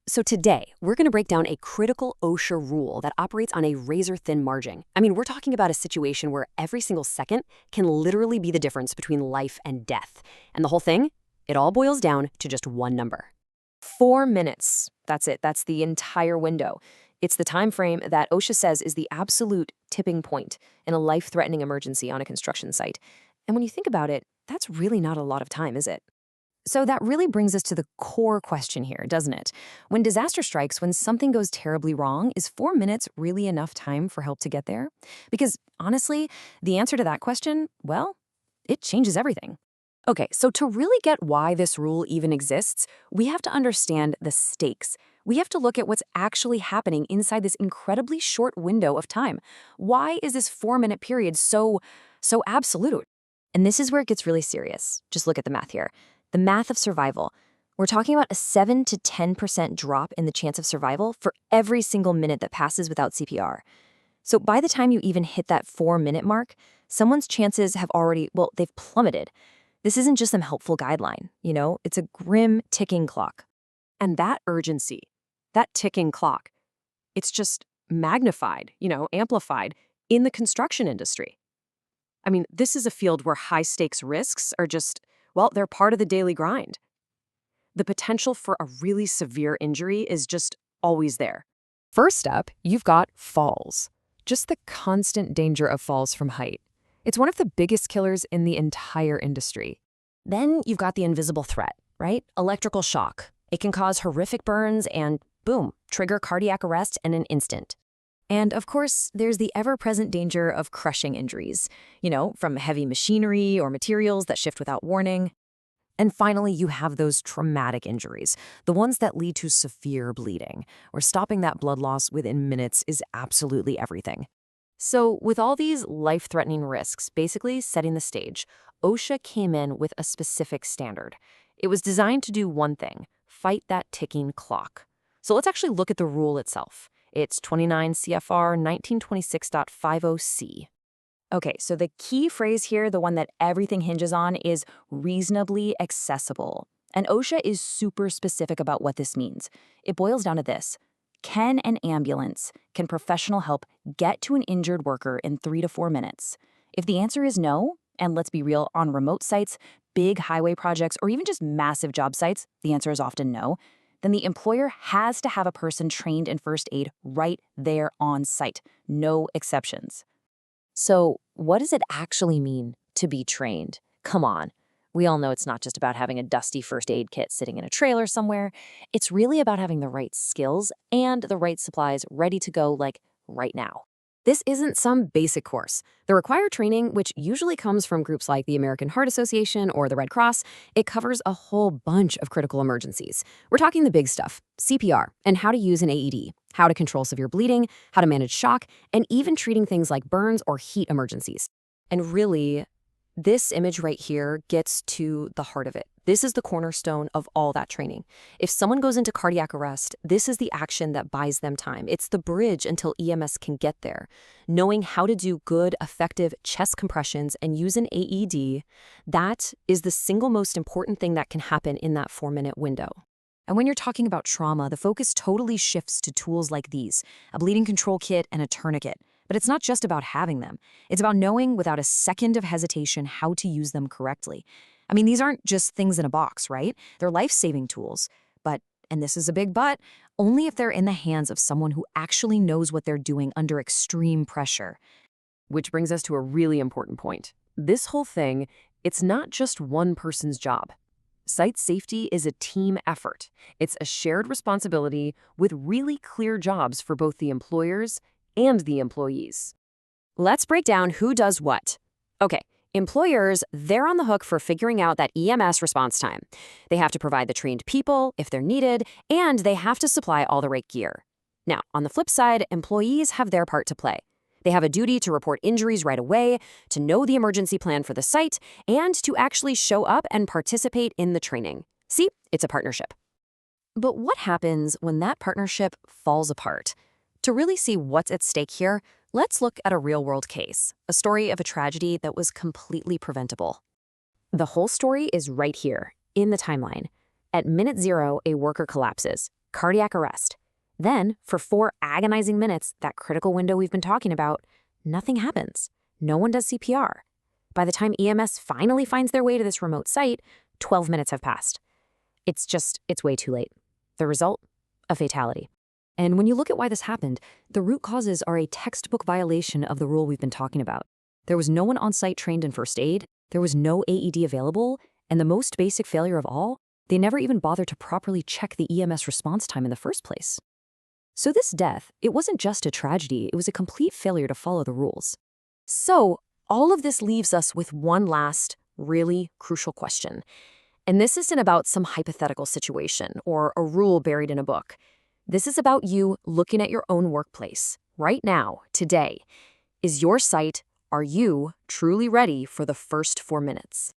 So today, we're going to break down a critical OSHA rule that operates on a razor-thin margin. I mean, we're talking about a situation where every single second can literally be the difference between life and death. And the whole thing? It all boils down to just one number. 4 minutes. That's it. That's the entire window. It's the time frame that OSHA says is the absolute tipping point in a life-threatening emergency on a construction site. And when you think about it, that's really not a lot of time, is it? So that really brings us to the core question here, doesn't it? When disaster strikes, when something goes terribly wrong, is 4 minutes really enough time for help to get there? Because honestly, the answer to that question, well, it changes everything. Okay, so to really get why this rule even exists, we have to understand the stakes. We have to look at what's actually happening inside this incredibly short window of time. Why is this 4-minute period so absolute? And this is where it gets really serious. Just look at the math here. The math of survival. We're talking about a 7 to 10% drop in the chance of survival for every single minute that passes without CPR. So by the time you even hit that 4-minute mark, someone's chances have already, well, they've plummeted. This isn't just some helpful guideline, it's a grim ticking clock. And that urgency, that ticking clock, it's just magnified, amplified in the construction industry. I mean, this is a field where high-stakes risks are just, well, they're part of the daily grind. The potential for a really severe injury is just always there. First up, you've got falls. Just the constant danger of falls from height. It's one of the biggest killers in the entire industry. Then you've got the invisible threat, right? Electrical shock. It can cause horrific burns and, boom, trigger cardiac arrest in an instant. And of course, there's the ever-present danger of crushing injuries, from heavy machinery or materials that shift without warning. And finally, you have those traumatic injuries, the ones that lead to severe bleeding, where stopping that blood loss within minutes is absolutely everything. So with all these life-threatening risks basically setting the stage, OSHA came in with a specific standard. It was designed to do one thing: fight that ticking clock. So let's actually look at the rule itself. It's 29 CFR 1926.50C. Okay, so the key phrase here, the one that everything hinges on, is reasonably accessible. And OSHA is super specific about what this means. It boils down to this: can professional help get to an injured worker in 3 to 4 minutes? If the answer is no, and let's be real, on remote sites, big highway projects, or even just massive job sites, the answer is often no, then the employer has to have a person trained in first aid right there on site. No exceptions. So what does it actually mean to be trained? Come on. We all know it's not just about having a dusty first aid kit sitting in a trailer somewhere. It's really about having the right skills and the right supplies ready to go, like right now. This isn't some basic course. The required training, which usually comes from groups like the American Heart Association or the Red Cross, it covers a whole bunch of critical emergencies. We're talking the big stuff: CPR and how to use an AED, how to control severe bleeding, how to manage shock, and even treating things like burns or heat emergencies. And really, this image right here gets to the heart of it. This is the cornerstone of all that training. If someone goes into cardiac arrest, this is the action that buys them time. It's the bridge until EMS can get there. Knowing how to do good, effective chest compressions and use an AED, that is the single most important thing that can happen in that 4-minute window. And when you're talking about trauma, the focus totally shifts to tools like these: a bleeding control kit and a tourniquet. But it's not just about having them. It's about knowing without a second of hesitation how to use them correctly. I mean, these aren't just things in a box, right? They're life-saving tools. But, and this is a big but, only if they're in the hands of someone who actually knows what they're doing under extreme pressure. Which brings us to a really important point. This whole thing, it's not just one person's job. Site safety is a team effort. It's a shared responsibility with really clear jobs for both the employers and the employees. Let's break down who does what. Okay, employers, they're on the hook for figuring out that EMS response time. They have to provide the trained people if they're needed, and they have to supply all the right gear. Now, on the flip side, employees have their part to play. They have a duty to report injuries right away, to know the emergency plan for the site, and to actually show up and participate in the training. See, it's a partnership. But what happens when that partnership falls apart? To really see what's at stake here, let's look at a real-world case, a story of a tragedy that was completely preventable. The whole story is right here, in the timeline. At minute 0, a worker collapses. cardiac arrest. Then, for 4 agonizing minutes, that critical window we've been talking about, nothing happens. No one does CPR. By the time EMS finally finds their way to this remote site, 12 minutes have passed. It's way too late. The result? A fatality. And when you look at why this happened, the root causes are a textbook violation of the rule we've been talking about. There was no one on site trained in first aid, there was no AED available, and the most basic failure of all, they never even bothered to properly check the EMS response time in the first place. So this death, it wasn't just a tragedy, it was a complete failure to follow the rules. So all of this leaves us with one last, really crucial question. And this isn't about some hypothetical situation or a rule buried in a book. This is about you looking at your own workplace, right now, today. Is your site, are you truly ready for the first 4 minutes?